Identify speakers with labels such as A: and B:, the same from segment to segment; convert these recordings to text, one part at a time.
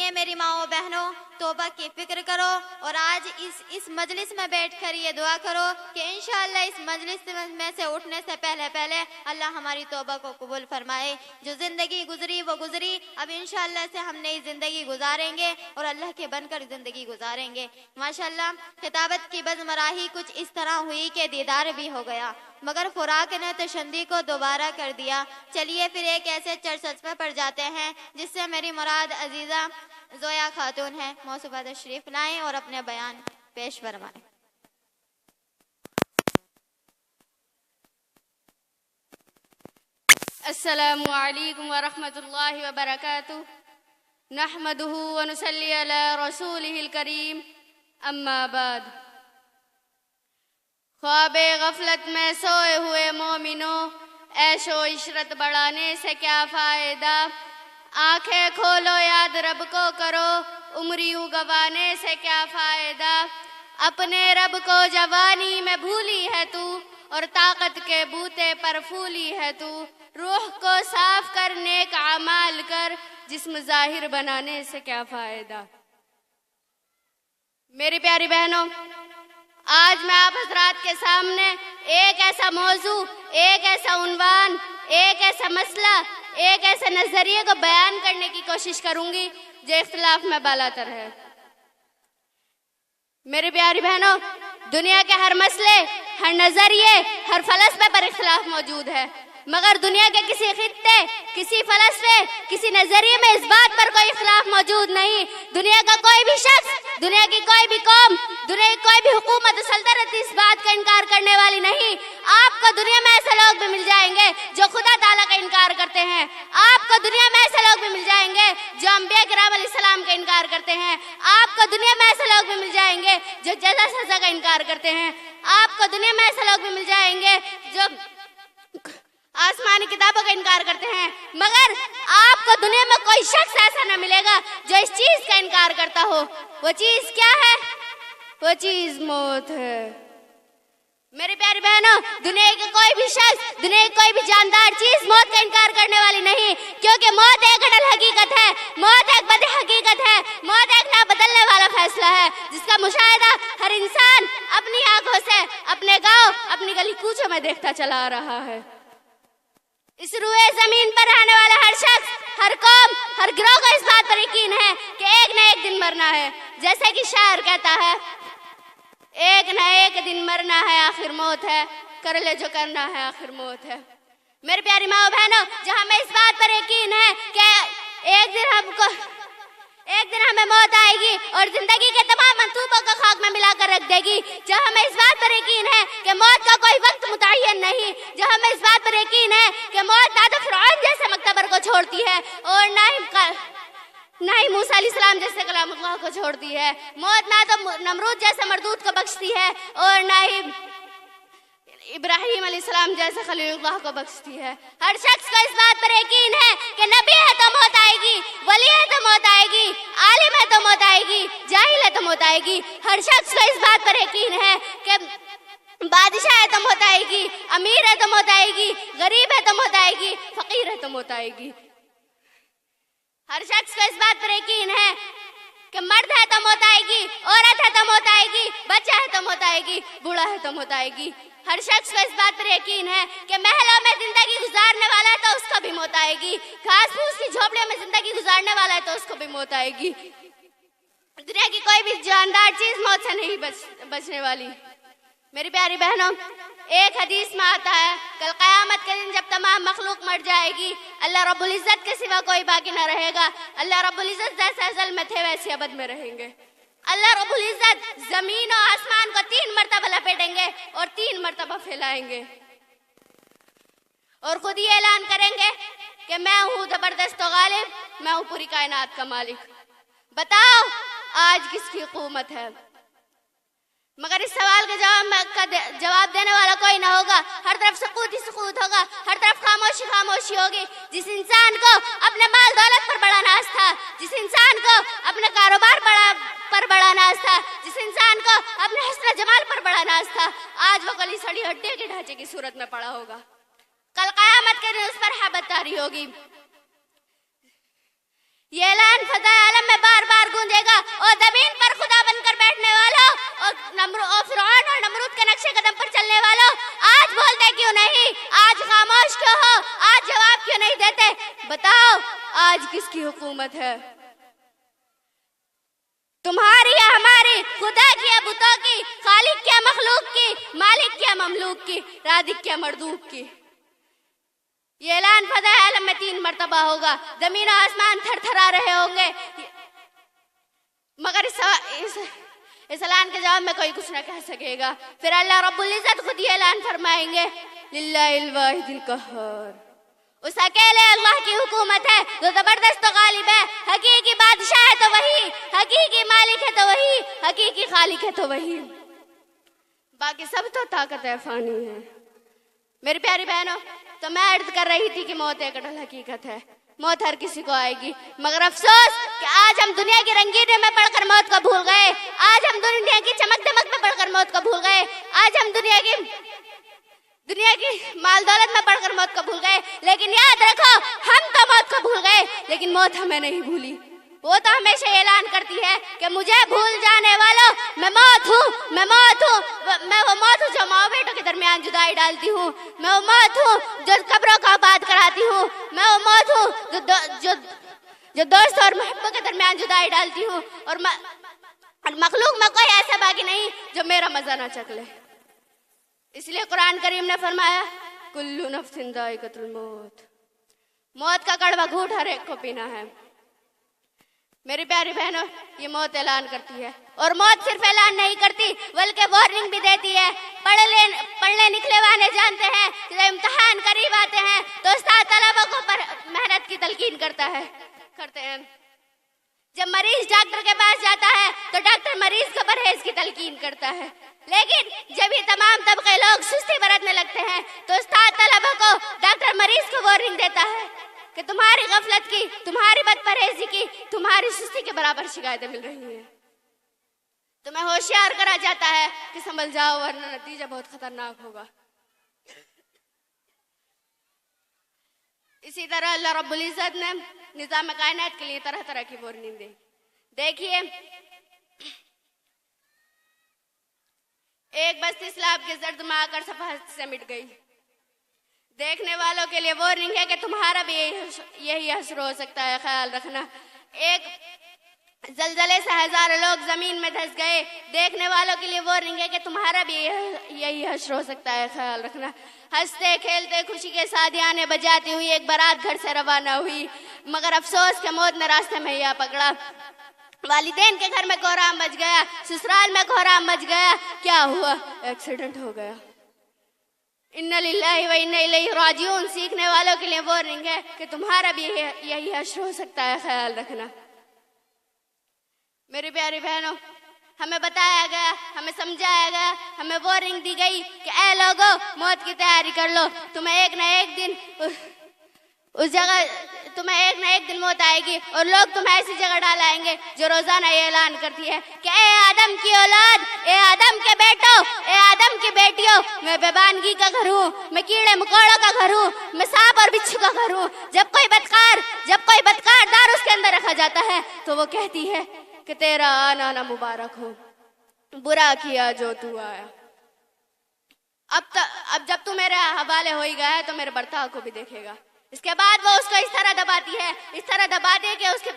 A: इसलिए मेरी माओ बहनों, तौबा की फिक्र करो और आज इस मजलिस में बैठकर ये दुआ करो कि इंशाअल्लाह इस मजलिस में से उठने से पहले अल्लाह हमारी तौबा को कबूल फरमाए। जो ज़िंदगी गुजरी वो गुजरी, अब इंशाअल्लाह से हम नई ज़िंदगी गुजारेंगे और अल्लाह के बनकर ज़िंदगी गुजारेंगे। माशाअल्लाह खिताबत की बज़मराही कुछ इस तरह हुई कि दीदार भी हो गया, मगर खुराक ने तशंदी को दोबारा कर दिया। चलिए फिर एक ऐसे चर्चा पर जाते हैं जिससे मेरी मुराद अजीज़ा ज़ोया खातून है। मौसूफा तशरीफ लाएं और अपने बयान पेश फरमाएं।
B: अस्सलामु अलैकुम व रहमतुल्लाहि व बरकातुहू। नहमदुहु व नुसल्ली अला रसूलिहिल करीम, अम्मा बाद। ख्वाबे गफलत में सोए हुए मोमिनों, ऐशो इशरत बढ़ाने से क्या फायदा। आंखें खोलो याद रब को करो, उम्रियों गवाने से क्या फायदा। अपने रब को जवानी में भूली है तू, और ताकत के बूते पर फूली है तू। रूह को साफ कर नेक अमाल कर, जिस्म जाहिर बनाने से क्या फायदा। मेरी प्यारी बहनों, आज मैं आप हजरात के सामने एक ऐसा मौजू, एक ऐसा उन्वान, एक ऐसा मसला, एक ऐसे नजरिए को बयान करने की कोशिश करूंगी जो इख्तिलाफ में बालातर है। मेरी प्यारी बहनों, दुनिया के हर मसले, हर नजरिए, हर फलसफे पर इख्तिलाफ मौजूद है, मगर दुनिया के किसी खित्ते, किसी फलसफे, किसी नजरिए में इस बात पर कोई इख्तिलाफ मौजूद नहीं। दुनिया का कोई भी शख्स, दुनिया की कोई भी कौम, दुनिया की कोई भी हुकूमत सल्तनत इस बात का इनकार करने वाली नहीं। आपको दुनिया में ऐसे लोग भी मिल जाएंगे जो खुदा ताला का इनकार करते हैं। आपको दुनिया में ऐसे लोग भी मिल जाएंगे जो अंबिया किराम अलैहिस्सलाम का इनकार करते हैं। आपको दुनिया में ऐसे लोग भी मिल जाएंगे जो जज़ा सज़ा का इनकार करते हैं। आपको दुनिया में ऐसे लोग भी मिल जाएंगे जो आसमानी किताबों का इनकार करते हैं, मगर आपको दुनिया में कोई शख्स ऐसा न मिलेगा जो इस चीज का इनकार करता हो। वो चीज क्या है? वो चीज मौत है। मेरी प्यारी बहनों, दुनिया के कोई भी शख्स, दुनिया की कोई भी जानदार चीज मौत का इनकार करने वाली नहीं, क्योंकि मौत एक अटल हकीकत है, मौत एक बद हकीकत है, मौत एक ना बदलने वाला फैसला है जिसका मुशाहिदा हर इंसान अपनी आंखों से अपने गांव, अपनी गली कूचों में देखता चला आ रहा है। इस रुए जमीन पर रहने वाला हर शख्स, हर कौम, हर गिरोह को इस बात पर यकीन है कि एक न एक दिन मरना है। जैसे कि शायर कहता है, एक न एक दिन मरना है, आखिर मौत है, कर ले जो करना है, आखिर मौत है। मेरी प्यारी माँ बहनों, जहाँ हमें इस बात पर यकीन है कि एक दिन हमें मौत आएगी और जिंदगी के तमाम मंसूबों को खाक में मिलाकर रख देगी, जब हमें इस बात पर यकीन है कि मौत का कोई वक्त मुतय्यन नहीं, जब हमें इस बात पर यकीन है कि मौत ना तो फिरौन जैसे मकतबर को छोड़ती है और ना ही मूसा अलैहिस्सलाम जैसे कलामुल्लाह को छोड़ती है। मौत ना तो नमरूद जैसे मरदूद को बख्शती है और ना ही इब्राहिम अलैहिस्सलाम जैसे खलीलुल्लाह को बख्शती है। हर शख्स को इस बात पर यकीन है कि नबी है तो मौत आएगी, वली है तो मौत आएगी, आलिम है तो मौत आएगी, जाहिल है तो मौत आएगी। हर शख्स को इस बात पर यकीन है कि बादशाह है तो मौत आएगी, अमीर है तो मौत आएगी, गरीब है तो मौत आएगी, फकीर है तो मौत आएगी। हर शख्स को इस बात पर यकीन है कि मर्द है तो मौत आएगी, औरत है तो मौत आएगी, बच्चा है तो मौत आएगी, बूढ़ा है तो मौत आएगी। हर शख्स को इस बात पर यकीन है कि महलों में जिंदगी गुजारने वाला है तो उसको भी मौत आएगी, घास फूस की झोपड़ियों में जिंदगी गुजारने वाला है तो उसको भी मौत आएगी। दुनिया की कोई भी जानदार चीज मौत से नहीं बचने वाली। मेरी प्यारी बहनों, एक हदीस में आता है, कल क़यामत के दिन जब तमाम मखलूक मर जाएगी, अल्लाह रब्बुल इज्जत के सिवा कोई बाकी न रहेगा। अल्लाह रब्बुल इज्जत जैसे अज़ल में थे वैसे अबद में रहेंगे। अल्लाह रब्बुल इज्जत जमीन और आसमान को 3 मरतबा लपेटेंगे और 3 मरतबा फैलाएंगे और खुद ये ऐलान करेंगे कि मैं हूँ जबरदस्त व गालिब, मैं हूँ पूरी कायनात का मालिक। बताओ आज किसकी हुकूमत है? मगर इस सवाल का जवाब देने वाला कोई ना होगा। हर तरफ सुकूत ही सुकूत होगा, हर तरफ खामोशी खामोशी होगी। जिस इंसान को अपने माल दौलत पर बड़ा नाज था, जिस इंसान को अपने कारोबार पर बड़ा नाज था, जिस इंसान को अपने हुस्न जमाल पर बड़ा नाज था, आज वो गली सड़ी हड्डियों के ढांचे की सूरत में पड़ा होगा। कल क़यामत के दिन उस पर हैबत तारी होगी। ये ऐलान फज़ाए आलम में बार کی حکومت ہے. تمہاری یا ہماری، خدا کی یا بتوں کی، خالق کیا مخلوق کی، مالک کیا مملوک کی، رازق کیا مردوک کی. یہ اعلان فضا عالم میں 3 مرتبہ ہوگا. زمین و آسمان تھر تھرا رہے ہوں گے، مگر اس اعلان کے جواب میں کوئی کچھ نہ کہہ سکے گا. پھر اللہ رب العزت خود یہ اعلان فرمائیں گے، للہ الواحد القہار. اس اکیلے اللہ کی حکومت ہے جو زبردست و غالب ہے. حقیقی بادشاہ ہے تو وہی، حقیقی مالک ہے تو وہی، حقیقی خالق ہے تو وہی. باقی سب تو طاقت فانی ہے. میری پیاری بہنوں، تو میں عرض کر رہی تھی کہ موت ایک اٹل حقیقت ہے. موت ہر کسی کو آئے گی، مگر افسوس کہ آج ہم دنیا کی رنگینی میں پڑھ کر موت کو بھول گئے. آج ہم دنیا کی چمک دمک میں پڑھ کر موت کو بھول گئے. آج ہم دنیا کی مال دولت میں پڑھ کر موت کو بھول گئے. لیکن یاد رکھو، ہم تو موت کو بھول گئے لیکن موت ہمیں نہیں بھولی. وہ تو ہمیشہ اعلان کرتی ہے کہ مجھے بھول جانے والوں، میں موت ہوں، میں موت ہوں. میں وہ موت ہوں جو ماں بیٹوں کے درمیان جدائی ڈالتی ہوں. میں وہ موت ہوں جو قبروں کو آباد کراتی ہوں. میں وہ موت ہوں جو دوست اور محبوں کے درمیان جدائی ڈالتی ہوں. اور مخلوق میں کوئی ایسا باقی نہیں جو میرا مزہ نہ چکھ لے. اس لیے قرآن کریم نے فرمایا، کل نفس ذائقۃ الموت. موت کا کڑوا گھونٹ ہر ایک کو پینا ہے. میری پیاری بہنوں، یہ موت اعلان کرتی ہے، اور موت صرف اعلان نہیں کرتی بلکہ وارننگ بھی دیتی ہے. پڑھنے نکلے والے جانتے ہیں کہ جب امتحان قریب آتے ہیں تو استاد طلبہ کو محنت کی تلقین کرتے ہیں. جب مریض ڈاکٹر کے پاس جاتا ہے تو ڈاکٹر مریض کو پرہیز کی تلقین کرتا ہے. لیکن جب یہ تمام طبقے لوگ سستی برتنے لگتے ہیں تو استاد طلبہ کو ڈاکٹر مریض کو وارننگ دیتا ہے کہ تمہاری غفلت کی، تمہاری بد پرہیزی کی، تمہاری سستی کے برابر شکایتیں مل رہی ہیں. تمہیں ہوشیار کرا جاتا ہے کہ سنبھل جاؤ ورنہ نتیجہ بہت خطرناک ہوگا. اسی طرح اللہ رب العزت نے نظام کائنات کے لیے طرح طرح کی وارننگ دی. دیکھیے، ایک بستی سیلاب کے زرد میں آ کر صفحت سے مٹ گئی. دیکھنے والوں کے لیے وارننگ ہے کہ تمہارا بھی یہی حشر ہو سکتا ہے، خیال رکھنا. ایک زلزلے سے ہزاروں لوگ زمین میں دھس گئے. دیکھنے والوں کے لیے وارننگ ہے کہ تمہارا بھی یہی حشر ہو سکتا ہے، خیال رکھنا. ہنستے کھیلتے خوشی کے سادیانے بجاتی ہوئی ایک بارات گھر سے روانہ ہوئی، مگر افسوس کہ موت نے راستے میں ہی پکڑا. والدین کے گھر میں کوہرام مچ گیا، سسرال میں کوہرام مچ گیا. کیا ہوا؟ ایکسیڈنٹ ہو گیا. اِنَّا لِلَّهِ وَإِنَّا إِلَيْهِ رَاجِعُونَ. سیکھنے والوں کے لیے وارننگ ہے کہ تمہارا بھی یہی حشر ہو سکتا ہے، خیال رکھنا. میری پیاری بہنوں، ہمیں بتایا گیا، ہمیں سمجھایا گیا، ہمیں وارننگ دی گئی کہ اے لوگو، موت کی تیاری کر لو. تمہیں ایک نہ ایک دن موت آئے گی اور لوگ تمہیں ایسی جگہ ڈالائیں گے جو روزانہ یہ اعلان کرتی ہے کہ اے آدم کی اولاد، اے آدم کے بیٹوں، اے آدم کی بیٹیوں، میں بیبانگی کا گھر ہوں، میں کیڑے مکوڑوں کا گھر ہوں، میں سانپ اور بچھو کا گھر ہوں. جب کوئی بدکار دار اس کے اندر رکھا جاتا ہے تو وہ کہتی ہے کہ تیرا آنا نہ مبارک ہو، برا کیا جو تو آیا. اب جب تو میرے حوالے ہو ہی گیا ہے تو میرے برتاؤ کو بھی دیکھے گا. اس کے بعد وہ اس کو اس طرح دباتی ہے، اس طرح دباتی ہے کہ اس کی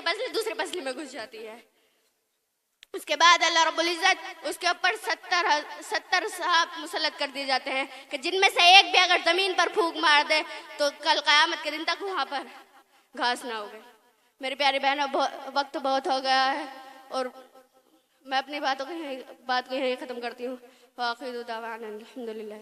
B: پسلی دوسری پسلی میں گھس جاتی ہے. اس کے بعد اللہ رب العزت اس کے اوپر 70 صحاب مسلط کر دیے جاتے ہیں کہ جن میں سے ایک بھی اگر زمین پر پھونک مار دے تو کل قیامت کے دن تک وہاں پر گھاس نہ ہوگی. میری پیاری بہنوں، وقت بہت ہو گیا ہے اور میں اپنی بات کو یہیں ختم کرتی ہوں. وآخر دعوانا الحمدللہ.